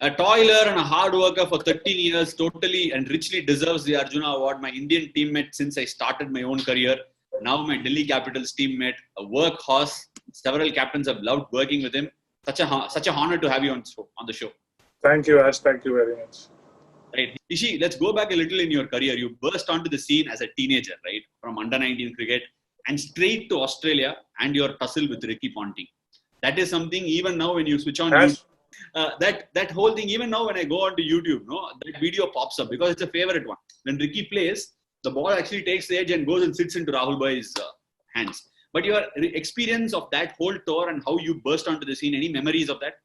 A toiler and a hard worker for 13 years, totally and richly deserves the Arjuna Award. My Indian teammate since I started my own career. Now my Delhi Capitals teammate, a workhorse. Several captains have loved working with him. Such a honor to have you on the show. Thank you, Ash. Thank you very much. Right. Ishi, let's go back a little in your career. You burst onto the scene as a teenager, right? From under 19 cricket and straight to Australia and your tussle with Ricky Ponting. That is something even now when you switch on YouTube, that whole thing, even now when I go onto YouTube, no, that video pops up because it's a favorite one. When Ricky plays, the ball actually takes the edge and goes and sits into Rahul Bhai's hands. But your experience of that whole tour and how you burst onto the scene, any memories of that?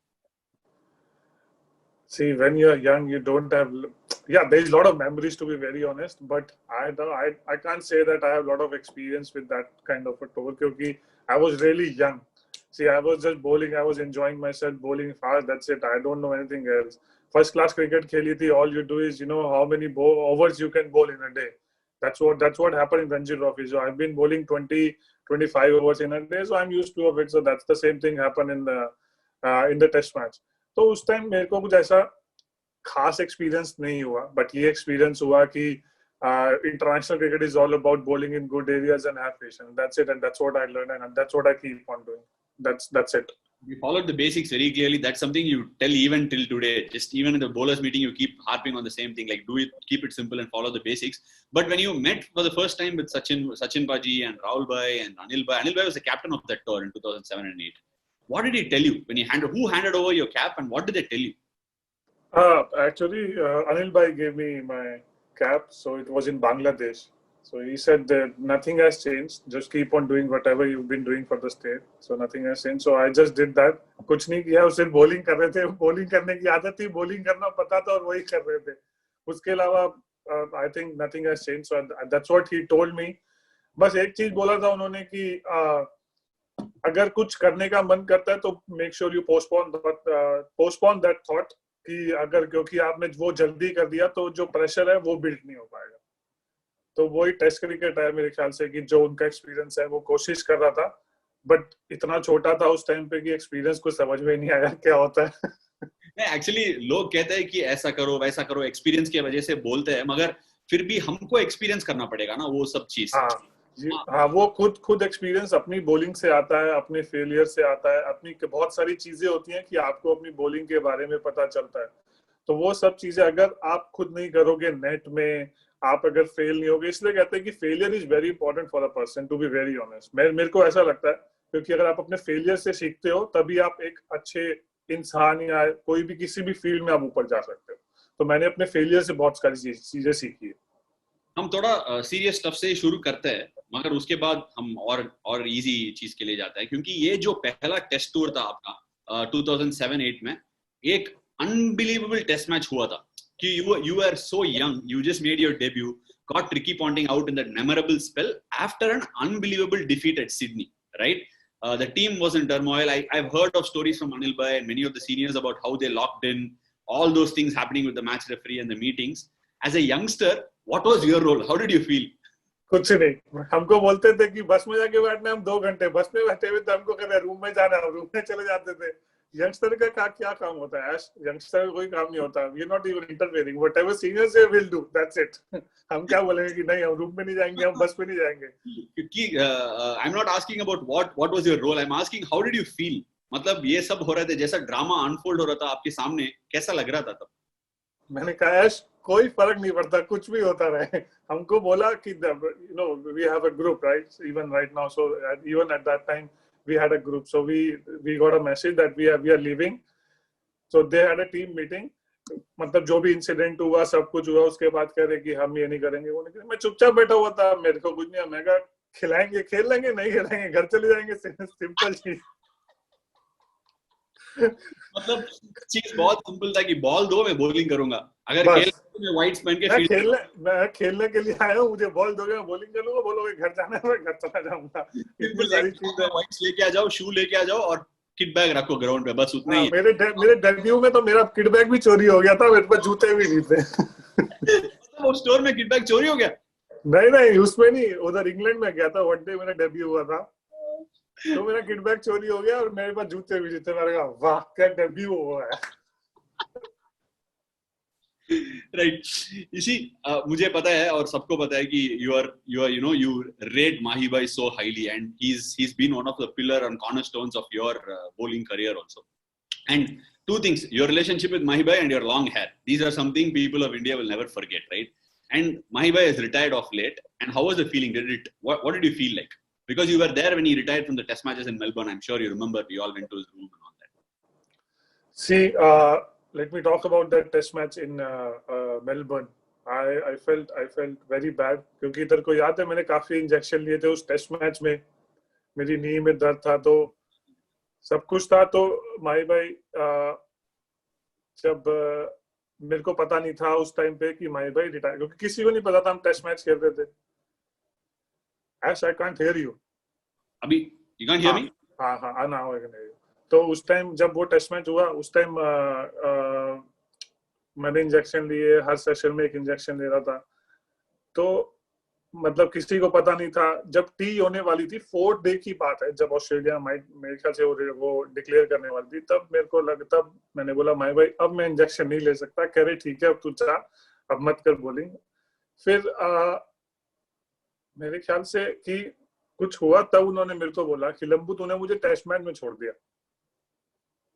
See, when you're young, you don't have. Yeah, there's a lot of memories, to be very honest. But I can't say that I have a lot of experience with that kind of a tour because I was really young. See, I was just bowling. I was enjoying myself bowling fast. That's it. I don't know anything else. First class cricket kheli thi. All you do is how many overs you can bowl in a day. That's what happened in Ranji Trophy. So I've been bowling 20, 25 overs in a day. So I'm used to it. So that's the same thing happened in the test match. तो उस time मेरे को कुछ ऐसा खास experience नहीं हुआ but ये एक्सपीरियंस हुआ कि international cricket is all about bowling in good areas and have patience. That's it, and that's what I learned, and that's what I keep on doing. That's it. You followed the basics very clearly. That's something you tell even till today. Just even in the bowlers meeting, you keep harping on the same thing. Like, keep it simple and follow the basics. But when you met for the first time with Sachin Paji and Rahul Bhai and Anil Bhai was the captain of that tour in 2007 and 8. What did he tell you when who handed over your cap and what did they tell you? Actually, Anil Bhai gave me my cap, so it was in Bangladesh. So he said that nothing has changed. Just keep on doing whatever you've been doing for the state. So nothing has changed. So I just did that. कुछ नहीं किया. उसे bowling कर रहे थे. Bowling करने की आदत थी. Bowling करना पता था और वही कर रहे थे. उसके अलावा I think nothing has changed. So that's what he told me. बस एक चीज बोला था उन्होंने कि अगर कुछ करने का मन करता है तो make sure you postpone that thought कि अगर क्योंकि आपने वो जल्दी कर दिया तो जो प्रेशर है वो बिल्ड नहीं हो पाएगा. तो वही टेस्ट क्रिकेट है मेरे ख्याल से कि जो उनका एक्सपीरियंस है वो कोशिश कर रहा था बट इतना छोटा था उस टाइम पे कि एक्सपीरियंस को समझ में नहीं आया क्या होता है. एक्चुअली लोग कहते हैं कि ऐसा करो वैसा करो एक्सपीरियंस की वजह से बोलते हैं मगर फिर भी हमको एक्सपीरियंस करना पड़ेगा ना वो सब चीज. हाँ वो खुद एक्सपीरियंस अपनी बॉलिंग से आता है अपने फेलियर से आता है अपनी बहुत सारी चीजें होती हैं कि आपको अपनी बॉलिंग के बारे में पता चलता है. तो वो सब चीजें अगर आप खुद नहीं करोगे नेट में आप अगर फेल नहीं होगे इसलिए कहते हैं कि failure is very important for a person to be very honest. मेरे को ऐसा लगता है क्योंकि अगर आप अपने फेलियर से सीखते हो तभी आप एक अच्छे इंसान या कोई भी किसी भी फील्ड में आप ऊपर जा सकते हो. तो मैंने अपने फेलियर से बहुत सारी चीजें सीखी है. हम थोड़ा सीरियस स्टफ से शुरू करते हैं मगर उसके बाद हम और इजी चीज के लिए जाते हैं क्योंकि ये जो पहला टेस्ट टूर था आपका 2007-8 में एक अनबिलीवेबल टेस्ट मैच हुआ था कि you were so young, you just made your debut, got Ricky Ponting out in that memorable spell after an unbelievable defeat at Sydney, right? The team was in turmoil. I've heard of stories from Anil Bhai and many of the seniors about how they locked in, all those things happening with the match referee and the meetings. As a youngster, what was your role? How did you feel? कुछ नहीं. हमको बोलते थे कि बस में जाके बैठना हम 2 घंटे बस में बैठे हुए तो हमको कहते रूम में जाना रूम में चले जाते थे. यंगस्टर का क्या काम होता है? यंगस्टर का कोई काम नहीं होता. We are not even interfering. Whatever seniors से विल डू. That's it. हम क्या बोलेंगे कि नहीं हम रूम में नहीं जाएंगे हम बस में नहीं जाएंगे. क्योंकि I am not asking about what was your role. I am asking how did you feel. मतलब ये सब हो रहे थे जैसा ड्रामा अनफोल्ड हो रहा था आपके सामने कैसा लग रहा था तब? मैंने कहा कोई फर्क नहीं पड़ता कुछ भी होता रहे. हमको बोला कि we have a group, right? Even right now, so even at that time we had a group, so we got a message that we are leaving. So they had a team meeting. मतलब जो भी incident हुआ सब कुछ हुआ उसके बाद कह रहे कि हम ये नहीं करेंगे वो नहीं करेंगे. मैं चुपचाप बैठा हुआ था. मेरे को कुछ नहीं. मैं कहा खिलाएंगे खेल लेंगे नहीं खेलेंगे घर चले जाएंगे. सिंपल चीज. मतलब चीज बहुत सिंपल था कि बॉल दो मैं बॉलिंग करूंगा. अगर खेल मैं वाइट्स पहन के मैं खेलने के लिए आया हूं. मुझे बॉल दोगे मैं बॉलिंग करूंगा. बोलोगे घर जाना है मैं घर चला जाऊंगा. इतनी सारी चीजें. वाइट्स लेके आ जाओ शू लेके आ जाओ और किट बैग रखो ग्राउंड पे बस उतना ही. मेरे डेब्यू में तो मेरा किट बैग भी चोरी हो गया था. मेरे पास जूते भी नहीं थे. वो स्टोर में किट बैग चोरी हो गया? नहीं उसमें नहीं. उधर इंग्लैंड में गया था. वनडे मेरा डेब्यू हुआ था तो मेरा किट बैग चोरी हो गया और मेरे पास जूते भी थे. मैंने कहा वाह क्या डेब्यू हुआ है. Right. You see, मुझे पता है और सबको पता है कि you are you rate Mahi bhai so highly, and he's been one of the pillar and cornerstones of your bowling career also. And two things: your relationship with Mahi bhai and your long hair. These are something people of India will never forget, right? And Mahi bhai has retired of late. And how was the feeling? What did you feel like? Because you were there when he retired from the Test matches in Melbourne. I'm sure you remember. We all went to his room and all that. See, let me talk about that Test match in Melbourne. I felt very bad क्योंकि इधर को याद है मैंने काफी injection लिए थे उस टेस्ट मैच में, मेरी नी में दर्द था तो सब कुछ था, तो माही भाई जब मेरे को पता नहीं था उस टाइम पे कि माही भाई रिटायर, क्योंकि किसी को नहीं पता था हम टेस्ट मैच खेल रहे थे. Ash, I can't hear you. अभी you can't hear me? हाँ now I can hear you. तो उस टाइम जब वो टेस्ट मैच हुआ उस टाइम मैंने इंजेक्शन लिए, हर सेशन में एक इंजेक्शन ले रहा था, तो मतलब किसी को पता नहीं था. जब टी होने वाली थी, 4th डे की बात है, जब ऑस्ट्रेलिया मेरे ख्याल से वो डिक्लेयर करने वाली थी, तब मेरे को तब मैंने बोला माही भाई अब मैं इंजेक्शन नहीं ले सकता. कह रहे ठीक है अब तू जा, अब मत कर बोलिंग. फिर मेरे ख्याल से कि कुछ हुआ, तब उन्होंने मेरे को बोला कि लंबू तूने मुझे टेस्ट मैच में छोड़ दिया.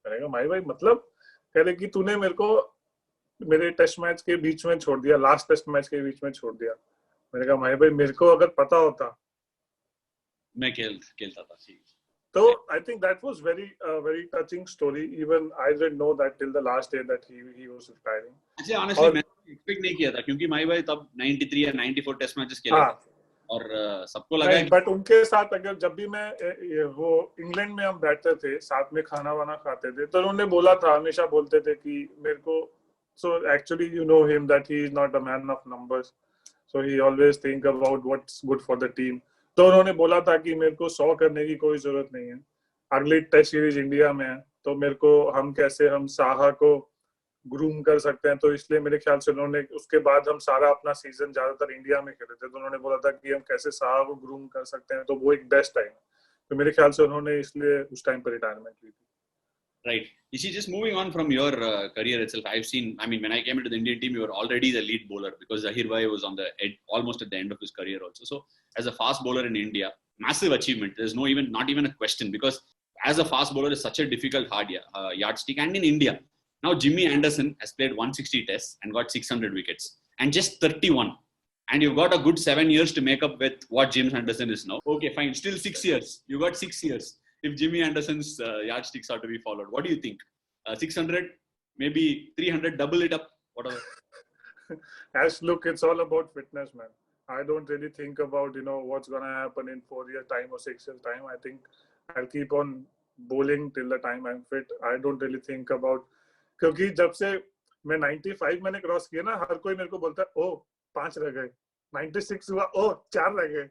मैंने कहा माही भाई मतलब? कह रहे कि तूने मेरे को मेरे टेस्ट मैच के बीच में छोड़ दिया, लास्ट टेस्ट मैच के बीच में छोड़ दिया. मैंने कहा माही भाई मेरे को अगर पता होता मैं खेलता था. तो I think that was very touching story. Even I didn't know that till the last day that he was retiring. अच्छा, honestly मैं एक्सपेक्ट नहीं किया था क्योंकि माही भाई तब 93 या 94 टेस्ट मैचेस खेले थे और सबको लगा कि बट उनके साथ अगर जब भी मैं वो इंग्लैंड में हम बैठते थे साथ में खाना वाना खाते थे, तो उन्होंने बोला था, हमेशा बोलते थे कि मेरे को, so actually you know him that he is not a man of numbers, so he always think about what's good for the team. तो उन्होंने बोला था कि मेरे को 100 करने की कोई जरूरत नहीं है, अगली टेस्ट सीरीज इंडिया में है, तो मेरे को हम साहा को ग्रूम कर सकते हैं. तो इसलिए मेरे ख्याल से उन्होंने, उसके बाद हम सारा अपना सीजन ज्यादातर इंडिया में खेले थे, तो उन्होंने बोला था कि हम कैसे साहा को ग्रूम कर सकते हैं, तो वो एक बेस्ट टाइम है. तो मेरे ख्याल से उन्होंने इसलिए उस टाइम पर रिटायरमेंट ली थी. Right. You see, just moving on from your career itself, I've seen, I mean, when I came into the Indian team, you were already the lead bowler because Zahir Bhai was on the almost at the end of his career also. So, as a fast bowler in India, massive achievement. There's not even a question, because as a fast bowler is such a difficult yardstick. And in India, now Jimmy Anderson has played 160 tests and got 600 wickets, and just 31. And you've got a good 7 years to make up with what James Anderson is now. Okay, fine. Still 6 years. You got 6 years. If Jimmy Anderson's yardsticks are to be followed, what do you think? 600, maybe 300, double it up, whatever. As look, it's all about fitness, man. I don't really think about what's gonna happen in 4 years time or 6 years time. I think I'll keep on bowling till the time I'm fit. I don't really think about, क्योंकि जब से मैं 95 मैंने cross किया ना, हर कोई मेरे को बोलता है ओ 5 रह गए, 96 हुआ ओ 4 रह गए.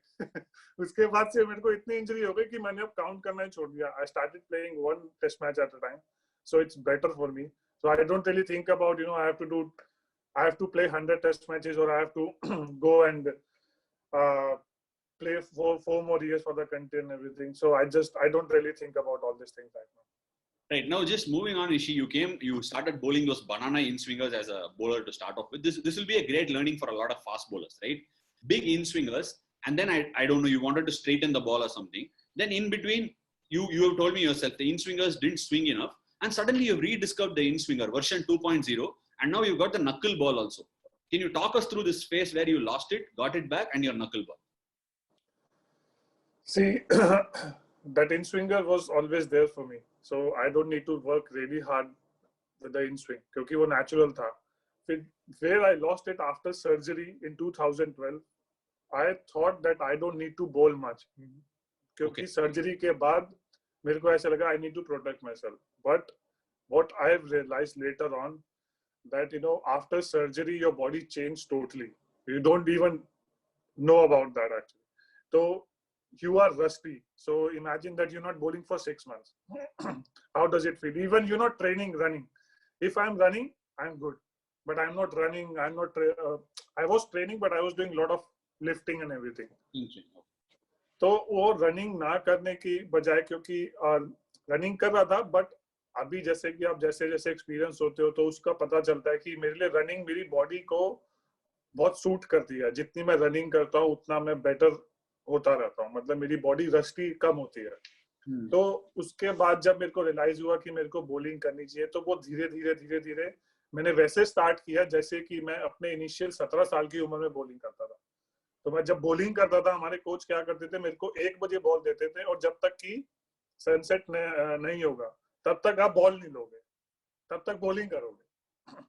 उसके बाद से मेरे को इतनी इंजरी हो गई कि मैंने अब काउंट करना ही छोड़ दिया. I started playing 1 test match at a time, so it's better for me. So I don't really think about I have to play 100 test matches, or I have to go and play for 4 more years for the country and everything. So I don't really think about all these things right now. Right, now just moving on, Ishi, you started bowling those banana in-swingers as a bowler to start off with. This will be a great learning for a lot of fast bowlers, right? Big in-swingers, and then I don't know, you wanted to straighten the ball or something. Then in between, you have told me yourself, the in-swingers didn't swing enough, and suddenly you've rediscovered the in-swinger version 2.0, and now you've got the knuckle ball also. Can you talk us through this phase where you lost it, got it back, and your knuckle ball? See, that in-swinger was always there for me. So I don't need to work really hard with the in-swing, क्योंकि वो natural था. Where I lost it after surgery in 2012, I thought that I don't need to bowl much. क्योंकि surgery के बाद मेरे को ऐसा लगा I need to protect myself. But what I have realized later on, that after surgery your body changed totally. You don't even know about that actually. So you are rusty. So imagine that you're not bowling for 6 months. How does it feel? Even you're not running. If I'm running, I'm good. But I'm not running. I was training, but I was doing a lot of lifting and everything. तो वो running ना करने की बजाय, क्योंकि running कर रहा था, but अभी जैसे कि आप जैसे जैसे एक्सपीरियंस होते हो तो उसका पता चलता है कि मेरे लिए रनिंग मेरी बॉडी को बहुत सूट करती है। जितनी मैं रनिंग करता हूँ उतना मैं बेटर होता रहता हूँ, मतलब मेरी बॉडी रस्टी कम होती है। तो उसके बाद जब मेरे को रियलाइज हुआ कि मेरे को बॉलिंग करनी चाहिए, तो वो धीरे धीरे धीरे धीरे मैंने वैसे स्टार्ट किया जैसे कि मैं अपने इनिशियल 17 साल की उम्र में बॉलिंग करता था। तो मैं जब बॉलिंग करता था, हमारे कोच क्या करते थे, मेरे को 1 बजे बॉल देते थे और जब तक कि सनसेट नहीं होगा तब तक आप बॉल नहीं लोगे, तब तक बॉलिंग करोगे।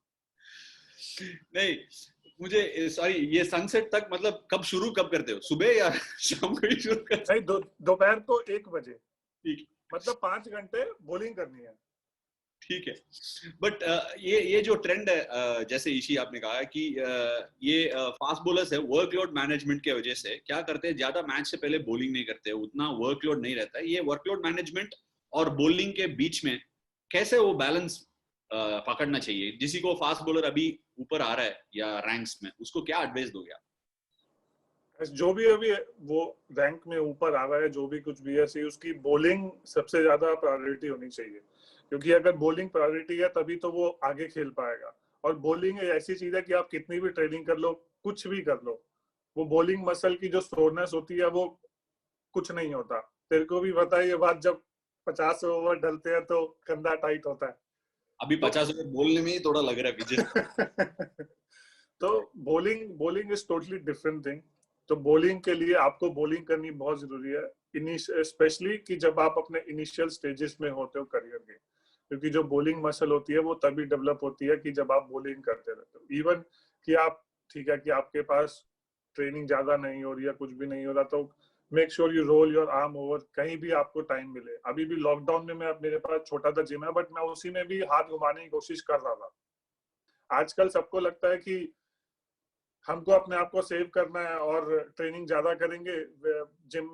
नहीं, मुझे सॉरी, ये सनसेट तक मतलब कब शुरू कब करते हो, सुबह या शाम को ही शुरू करते नहीं, दोपहर को 1 बजे, ठीक मतलब 5 घंटे बॉलिंग करनी है। ठीक है। बट ये जो ट्रेंड है, जैसे ईशी आपने कहा कि ये फास्ट बॉलर्स है, वर्कलोड मैनेजमेंट के वजह से क्या करते हैं, ज्यादा मैच से पहले बॉलिंग नहीं करते, उतना वर्कलोड नहीं रहता है। ये वर्कलोड मैनेजमेंट और बॉलिंग के बीच में कैसे वो बैलेंस पकड़ना चाहिए? किसी को फास्ट बॉलर अभी ऊपर आ रहा है या रैंक्स में, उसको क्या एडवाइस दोगे आप? जो भी अभी वो रैंक में ऊपर आ रहा है, जो भी कुछ भी है, सी उसकी बॉलिंग सबसे ज्यादा प्रायोरिटी होनी चाहिए, क्योंकि अगर बॉलिंग प्रायोरिटी है तभी तो वो आगे खेल पाएगा। और बॉलिंग ऐसी चीज है कि आप कितनी भी ट्रेनिंग कर लो, कुछ भी कर लो, वो बॉलिंग मसल की जो सोरनेस होती है वो कुछ नहीं होता। तेरे को भी पता है ये बात, जब 50 ओवर डलते हैं तो कंधा टाइट होता है। अभी तो 50 ओवर बोलने में ही थोड़ा लग रहा है विजय। तो bowling bowling is totally different thing. तो बॉलिंग के लिए आपको बॉलिंग करनी बहुत जरूरी है, स्पेशली कि जब आप अपने इनिशियल स्टेजेस में होते हो करियर के, क्योंकि जो बॉलिंग मसल होती है वो तभी डेवलप होती है कि जब आप बॉलिंग करते रहते हो। इवन कि आप, ठीक है कि आपके पास ट्रेनिंग ज्यादा नहीं हो रही है, कुछ भी नहीं हो रहा, तो make sure you roll your arm over, कहीं भी आपको टाइम मिले। अभी भी लॉकडाउन में मैं, मेरे पास छोटा सा जिम है, बट मैं उसी में भी हाथ घुमाने की कोशिश कर रहा था। आजकल सबको लगता है कि हमको अपने आप को सेव करना है और ट्रेनिंग ज्यादा करेंगे, जिम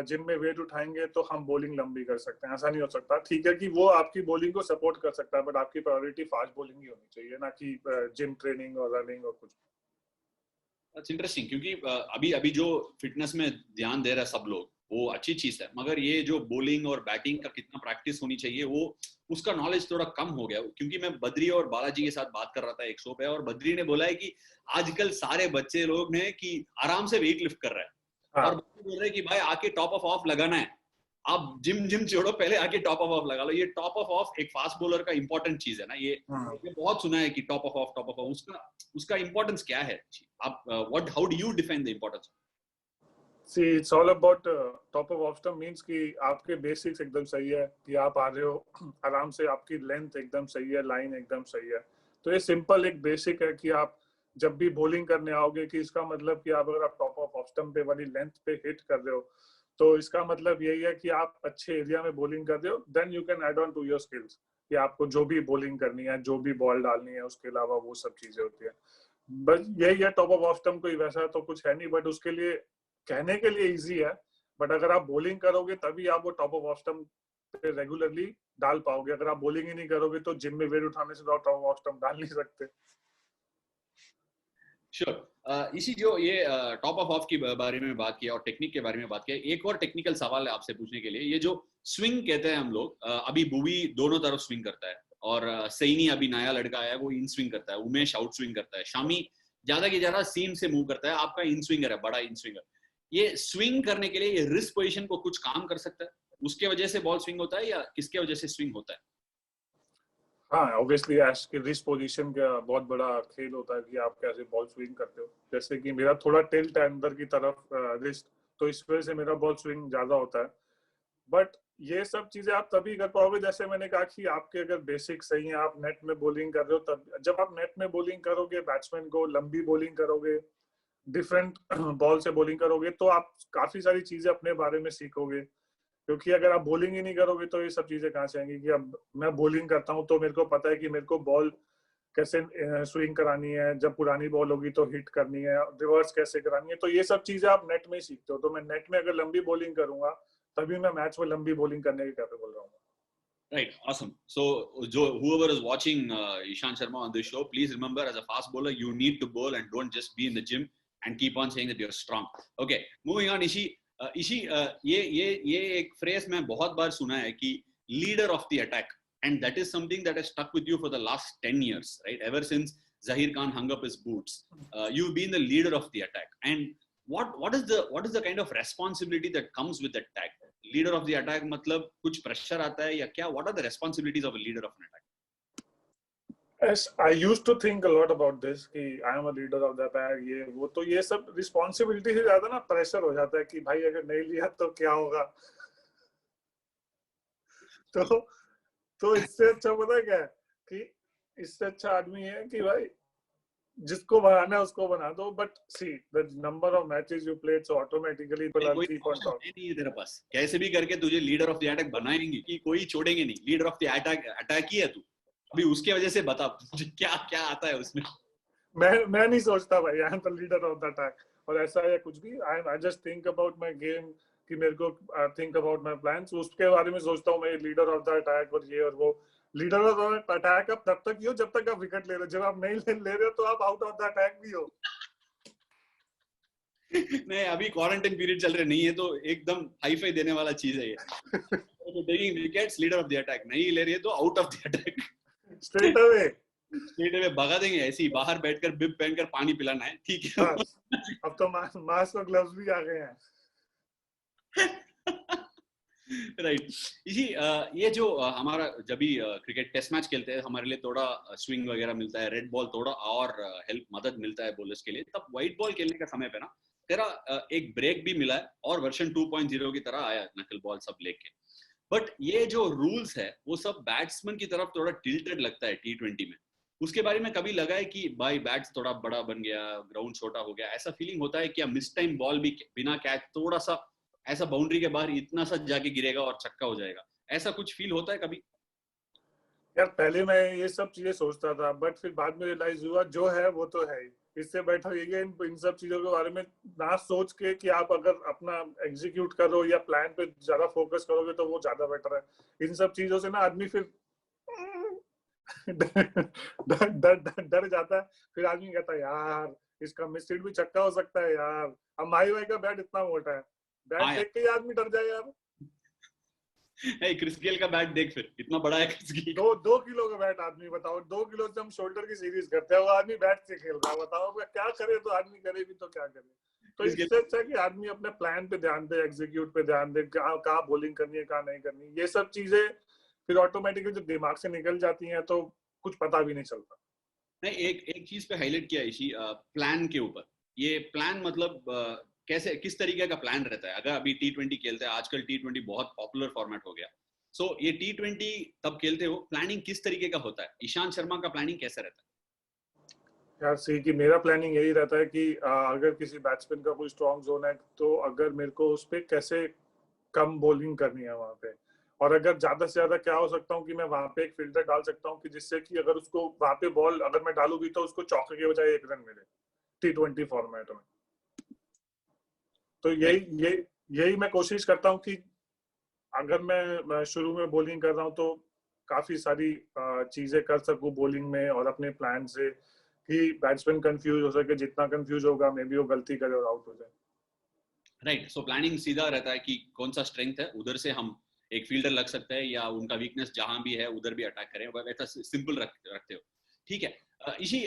जिम में वेट उठाएंगे तो हम बॉलिंग लंबी कर सकते हैं। ऐसा नहीं हो सकता। ठीक है कि वो आपकी बॉलिंग को सपोर्ट कर सकता है, बट आपकी प्रायोरिटी फास्ट बॉलिंग ही होनी चाहिए, ना कि जिम ट्रेनिंग और रनिंग और कुछ। इट्स इंटरेस्टिंग, क्योंकि अभी अभी जो फिटनेस में ध्यान दे रहा है सब लोग, वो अच्छी चीज है, मगर ये जो बॉलिंग और बैटिंग का कितना प्रैक्टिस होनी चाहिए, वो उसका नॉलेज थोड़ा कम हो गया। क्योंकि मैं बद्री और बालाजी के साथ बात कर रहा था एक शो पे, और बद्री ने बोला है कि आजकल सारे बच्चे लोग ने कि आराम से वेट लिफ्ट कर रहा है, और हाँ, बद्री बोल रहे हैं कि भाई आके टॉप ऑफ ऑफ लगाना है, आप जिम जिम छोड़ो, पहले आके टॉप ऑफ ऑफ लगा लो। ये टॉप ऑफ ऑफ एक फास्ट बॉलर का इंपॉर्टेंट चीज है ना, ये बहुत सुना है कि top of of, top of of, उसका उसका इंपॉर्टेंस क्या है? आप what how do you define the importance? See it's all about top of off stump, means कि आपके बेसिक्स एकदम सही है, कि आप आ रहे हो आराम से, आपकी लेंथ एकदम सही है, लाइन एकदम सही है। तो ये सिंपल एक बेसिक है कि आप जब भी बॉलिंग करने आओगे, कि इसका मतलब कि आप, अगर आप टॉप ऑफ ऑफ स्टंप पे वाली लेंथ पे हिट कर रहे हो, तो इसका मतलब यही है कि आप अच्छे एरिया में बॉलिंग कर रहे हो। Then you can add on to your skills, कि आपको जो भी बॉलिंग करनी है, जो भी बॉल डालनी है, उसके अलावा वो सब चीजें होती है। बस यही है, टॉप ऑफ ऑफ स्टंप कोई वैसा तो कुछ है नहीं, बट उसके लिए कहने के लिए इजी है, बट अगर आप बॉलिंग करोगे तभी आप वो टॉप ऑफ ऑफ स्टंप पे रेगुलरली डाल पाओगे। अगर आप बॉलिंग ही नहीं करोगे तो जिम में वेट उठाने से तो आप टॉप ऑफ स्टंप डाल नहीं सकते। श्योर। इसी जो ये टॉप ऑफ ऑफ की बारे में बात किया और टेक्निक के बारे में बात किया, एक और टेक्निकल सवाल है आपसे पूछने के लिए। ये जो स्विंग कहते हैं हम लोग, अभी भुवी दोनों तरफ स्विंग करता है, और सैनी अभी नया लड़का आया है, वो इन स्विंग करता है, उमेश आउट स्विंग करता है, शामी ज्यादा की ज्यादा सीम से मूव करता है, आपका इन स्विंगर है, बड़ा इन स्विंगर। ये स्विंग करने के लिए ये रिस्ट पोजीशन को कुछ काम कर सकता है, उसके वजह से बॉल स्विंग होता है, या किसके वजह से स्विंग होता है? हाँ, ऑब्वियसली एश की रिस्ट पोजीशन का बहुत बड़ा खेल होता है कि आप कैसे बॉल स्विंग करते हो। जैसे कि मेरा थोड़ा टिल्ट है अंदर की तरफ रिस्ट, तो इस वजह से मेरा बॉल स्विंग ज्यादा होता है। बट ये सब चीजें आप तभी कर पाओगे, जैसे मैंने कहा कि आपके अगर बेसिक सही है, आप नेट में बॉलिंग कर रहे हो, तब जब आप नेट में बॉलिंग करोगे, बैट्समैन को लंबी बॉलिंग करोगे, डिफरेंट बॉल से बॉलिंग करोगे, तो आप काफी सारी चीजें अपने बारे में सीखोगे। क्योंकि अगर आप बॉलिंग ही नहीं करोगे तो ये सब चीजें कहाँ से आएंगी? कि अब मैं बॉलिंग करता हूँ तो मेरे को पता है कि मेरे को बॉल कैसे स्विंग करानी है, जब पुरानी बॉल होगी तो हिट करनी है, रिवर्स कैसे करानी है, तो ये सब चीजें आप नेट में ही सीखते हो। तो मैं नेट में अगर लंबी बॉलिंग करूंगा तभी मैं मैच में लंबी बॉलिंग करने के कैपेबल रहूंगा। Right, awesome. So, whoever is watching Ishan Sharma on this show, please remember, as a fast bowler, you need to bowl and don't just be in the gym and keep on saying that you're strong. Okay, moving on, Ishi. Ishi, ये एक phrase मैं बहुत बार सुना है कि leader of the attack, and that is something that has stuck with you for the last 10 years, right? Ever since Zahir Khan hung up his boots, you've been the leader of the attack. And what is the kind of responsibility that comes with that tag? Leader of the attack मतलब कुछ pressure आता है या क्या? What are the responsibilities of a leader of an attack? Yes, I used to think a lot about this कि I am a leader of the attack, ये वो, तो ये सब रिस्पॉन्सिबिलिटी से ज्यादा ना प्रेशर हो जाता है कि भाई अगर नहीं लिया तो क्या होगा। तो इससे अच्छा पता है क्या है कि इससे अच्छा आदमी है कि भाई जिसको बनाना है उसको बना दो, but see the number of matches you played so automatically will keep on top. नहीं है तेरे पास, कैसे भी करके तुझे लीडर ऑफ द अटैक बनाएंगे कि कोई छोड़ेंगे नहीं। लीडर ऑफ द अटैक ही है तू, अभी उसके वजह से बता मुझे क्या क्या आता है उसमें। मैं नहीं सोचता भाई I am the leader of the attack और ऐसा है कुछ भी। I just think about my game कि मेरे को थिंक अबाउट माय प्लान्स, उसके बारे में सोचता हूँ मैं लीडर ऑफ द अटैक और ये और वो। लीडर ऑफ द अटैक आप तब तक ही हो जब तक आप विकेट ले रहे हो, जब आप नहीं ले रहे हो तो आप आउट ऑफ द अटैक भी हो। नहीं अभी क्वारंटाइन पीरियड चल रहे नहीं है तो एकदम हाई फाई देने वाला चीज है ये। तो taking wickets, leader of the attack, नहीं ले रही है तो out of the attack, straight away भगा देंगे। ऐसे ही बाहर बैठकर बिब पहनकर पानी पिलाना है, ठीक है। अब तो मास्क और ग्लव्स भी आ गए हैं। राइट इसी ये जो हमारा जब भी क्रिकेट टेस्ट मैच खेलते हैं हमारे लिए थोड़ा स्विंग वगैरह मिलता है, रेड बॉल थोड़ा और हेल्प मदद मिलता है बॉलर्स के लिए, तब व्हाइट बॉल खेलने का समय पे ना तेरा एक ब्रेक भी मिला है और वर्जन 2.0 की तरह आया नकल बॉल सब लेके। बट ये जो रूल्स है वो सब बैट्समैन की तरफ थोड़ा टिल्टेड लगता है T20 में। उसके बारे में कभी लगा है कि भाई बैट्स थोड़ा बड़ा बन गया, ग्राउंड छोटा हो गया, ऐसा फीलिंग होता है क्या? मिस टाइम बॉल भी बिना कैच थोड़ा सा ऐसा बाउंड्री के बाहर इतना सा जाके गिरेगा और छक्का हो जाएगा, ऐसा कुछ फील होता है कभी? यार पहले मैं ये सब चीजें सोचता था बट फिर बाद में रियलाइज हुआ जो है वो तो है ही। इससे बेटर ये इन सब चीजों के बारे में ना सोच के कि आप अगर अपना एग्जीक्यूट करो या प्लान पे ज्यादा फोकस करोगे तो वो ज्यादा बेटर है। इन सब चीजों से ना आदमी फिर डर जाता है। फिर आदमी कहता है यार इसका मिस हिट भी छक्का हो सकता है यार। अब माही भाई का बैट इतना मोटा है, बैट देख के ही आदमी डर जाए यार। क्रिस गेल का बैट देख, फिर इतना बड़ा है क्रिस गेल। 2 किलो का बैट आदमी, बताओ 2 किलो से हम शोल्डर की सीरीज करते हैं, वो आदमी बैट से खेल रहा है। बताओ क्या करे, तो आदमी करे भी तो क्या करे। तो इससे अच्छा कि आदमी अपने प्लान पे ध्यान दे, एग्जीक्यूट पे ध्यान दे, कहाँ बॉलिंग करनी है कहाँ नहीं करनी। ये सब चीजें फिर ऑटोमेटिकली जब दिमाग से निकल जाती हैं तो कुछ पता भी नहीं चलता। नहीं एक चीज पे हाईलाइट किया इसी प्लान के ऊपर। ये प्लान मतलब कैसे, किस तरीके का प्लान रहता है? अगर अभी T20 खेलते हैं, आजकल T20 बहुत पॉपुलर फॉर्मेट हो गया, सो ये T20 तब खेलते हो, प्लानिंग किस तरीके का होता है? ईशांत शर्मा का प्लानिंग कैसा रहता है? यार सी कि मेरा प्लानिंग यही रहता है कि अगर किसी बैट्समैन का कोई स्ट्रॉन्ग जोन है तो अगर मेरे को उस पर कैसे कम बॉलिंग करनी है वहां पे, और अगर ज्यादा से ज्यादा क्या हो सकता हूँ कि मैं वहां पे एक फील्डर डाल सकता हूँ कि जिससे कि अगर उसको वहां पे बॉल अगर मैं डालू भी तो उसको चौके के बजाय 1 रन मिले T20 फॉर्मेट में। तो यही मैं कोशिश करता हूँ कि अगर मैं शुरू में बॉलिंग कर रहा हूँ तो काफी सारी चीजें कर सकूं बॉलिंग में और अपने प्लान से कि बैट्समैन कंफ्यूज हो सके। जितना कंफ्यूज होगा मे बी वो गलती करे और आउट हो जाए। राइट, सो प्लानिंग सीधा रहता है कि कौन सा स्ट्रेंथ है, उधर से हम एक फील्डर लग सकते हैं या उनका वीकनेस जहां भी है उधर भी अटैक करें, वैसा सिंपल रखते हो। ठीक है इसी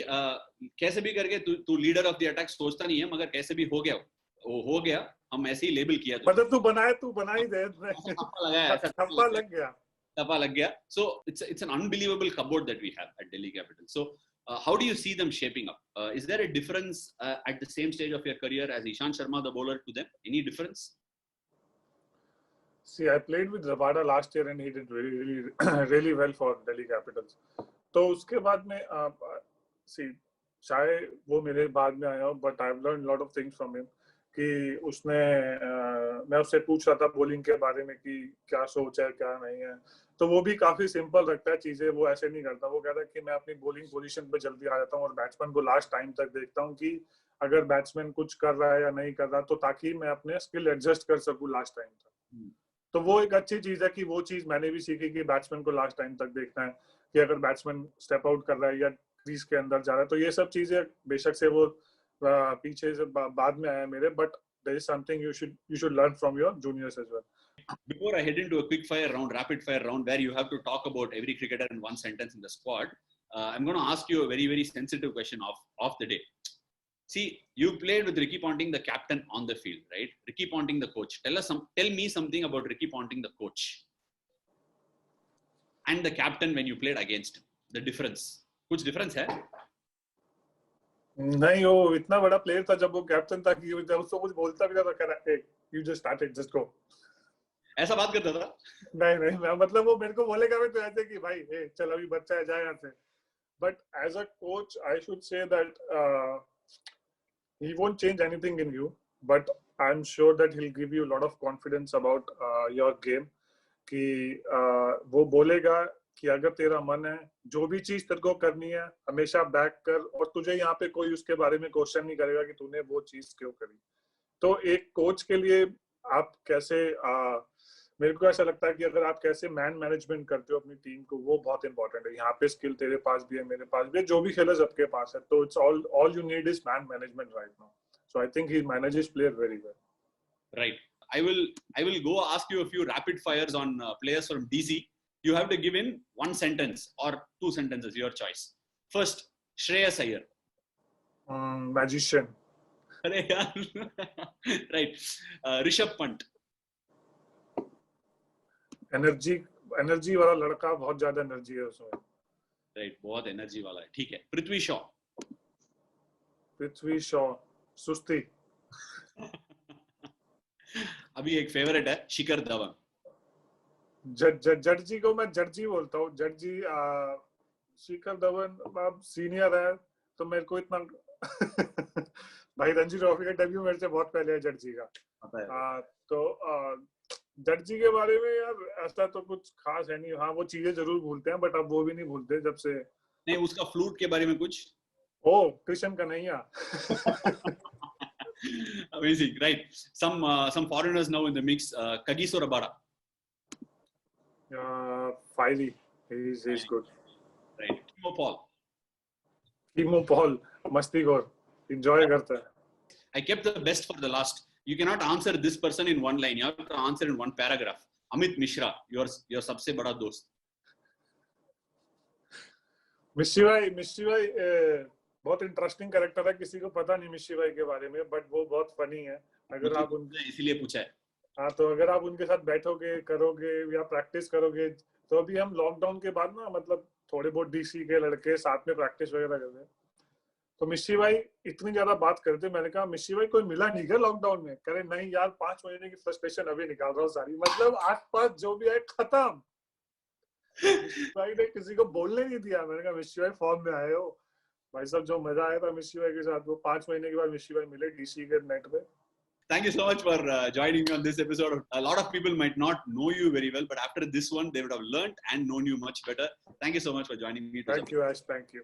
कैसे भी करके तू लीडर ऑफ द अटैक सोचता नहीं है, मगर कैसे भी हो गया वो हो गया, हम ऐसे ही लेबल किया। मतलब तू बना ही दे, ठप्पा लग गया। Tapa lag gaya. So it's an unbelievable cupboard that we have at Delhi Capitals. So how do you see them shaping up? Is there a difference at the same stage of your career as Ishant Sharma, the bowler, to them? Any difference? See, I played with Rabada last year and he did really well for Delhi Capitals. तो उसके बाद में see, चाहे वो मेरे बाद में आया हो, but I've learned a lot of things from him. कि उसने मैं उससे पूछ रहा था बॉलिंग के बारे में कि क्या सोच है क्या नहीं है, तो वो भी काफी सिंपल रखता है चीजें। वो ऐसे नहीं करता, वो कहता है कि मैं अपनी बॉलिंग पोजीशन पे जल्दी आ जाता हूँ और बैट्समैन को लास्ट टाइम तक देखता हूँ कि अगर बैट्समैन कुछ कर रहा है या नहीं कर रहा, तो ताकि मैं अपने स्किल एडजस्ट कर सकूँ लास्ट टाइम तक। तो वो एक अच्छी चीज है कि वो चीज मैंने भी सीखी कि बैट्समैन को लास्ट टाइम तक देखना है कि अगर बैट्समैन स्टेप आउट कर रहा है या क्रीज के अंदर जा रहा है। तो ये सब चीजें बेशक से वो पीछे से बाद में आया मेरे, but there is something you should learn from your juniors as well. before I head into a quick fire round, rapid fire round, where you have to talk about every cricketer in one sentence in the squad, I'm going to ask you a very, very sensitive question of the day. See, you played with Ricky Ponting, the captain, on the field, right? Ricky Ponting, the coach. Tell me something about Ricky Ponting, the coach, and the captain when you played against him. The difference. कुछ difference है? नहीं, वो इतना बड़ा player था जब वो captain था कि जब उसको कुछ बोलता भी था तो कह रहा है, you just started, just go. ऐसा बात करता था? नहीं, मैं मतलब वो मेरे को बोलेगा भी तो ऐसे कि भाई, चल अभी बच्चा है, जा यहाँ से. But as a coach, I should say that he won't change anything in you, but I'm sure that he'll give you a lot of confidence about your game. कि वो बोलेगा कि अगर तेरा मन है, जो भी चीज तेरे को करनी है, हमेशा बैक कर, और तुझे यहाँ पे कोई उसके बारे में क्वेश्चन नहीं करेगा कि तूने वो चीज क्यों करी. तो एक कोच के लिए आप कैसे, मेरे को ऐसा लगता है कि अगर आप कैसे मैन मैनेजमेंट करते हो अपनी टीम को, वो बहुत इंपॉर्टेंट है. यहाँ पे स्किल तेरे पास भी है, मेरे पास भी है, जो भी खेले सबके पास है. तो it's all you need is man management right now. So I think he manages player very well. Right. I will go ask you a few rapid fires on players from DC. You have to give in one sentence or two sentences, your choice. First, Shreyas Iyer. Magician. अरे यार. Right. Rishabh Pant. Energy वाला लड़का, बहुत ज्यादा energy है उसमें. Right. बहुत energy वाला है. ठीक है. पृथ्वी शॉ सुस्ती. अभी एक फेवरेट है, शिखर धवन. जर्जी को मैं जर्जी बोलता हूँ. जर्जी, शिखर धवन अब सीनियर है तो मेरे को इतना भाई रणजी ट्रॉफी का डेब्यू मेरे से बहुत पहले है जर्जी का. तो जर्जी के बारे में यार ऐसा तो कुछ खास है नहीं. हाँ, वो चीजें जरूर भूलते हैं, बट अब वो भी नहीं भूलते जब से. नहीं, उसका फ्लूट के बारे में कुछ. Krishna Kanhaiya. Amazing, right? Some foreigners now in the mix. Kagiso Rabada. Fiery, he's good. Right. Timo Paul, मस्तीखोर, enjoy करता है. I kept the best for the last. You cannot answer this person in one line. You have to answer in one paragraph. Amit Mishra, your सबसे बड़ा दोस्त. मिश्री भाई बहुत interesting character है. किसी को पता नहीं मिश्री भाई के बारे में, बट वो बहुत फनी है. अगर आप उनसे इसीलिए पूछा है. हाँ, तो अगर आप उनके साथ बैठोगे, करोगे या प्रैक्टिस करोगे, तो अभी हम लॉकडाउन के बाद ना, मतलब थोड़े बहुत डीसी के लड़के साथ में प्रैक्टिस वगैरह करते हैं. तो मिश्री भाई इतनी ज्यादा बात करते, मैंने कहा मिश्री भाई कोई मिला नहीं क्या लॉकडाउन में? करे नहीं यार, 5 महीने की फ्रस्ट्रेशन अभी निकाल रहा हूँ सारी. मतलब आसपास जो भी है खत्म. मिश्री भाई ने किसी को बोलने नहीं दिया. मैंने कहा मिश्री भाई फॉर्म में आए हो भाई साहब. जो मजा आया था मिश्री भाई के साथ, वो 5 महीने के बाद मिश्री भाई मिले डीसी के नेट पे. Thank you so much for joining me on this episode. A lot of people might not know you very well, but after this one, they would have learned and known you much better. Thank you so much for joining me. Thank you, Ash. Thank you.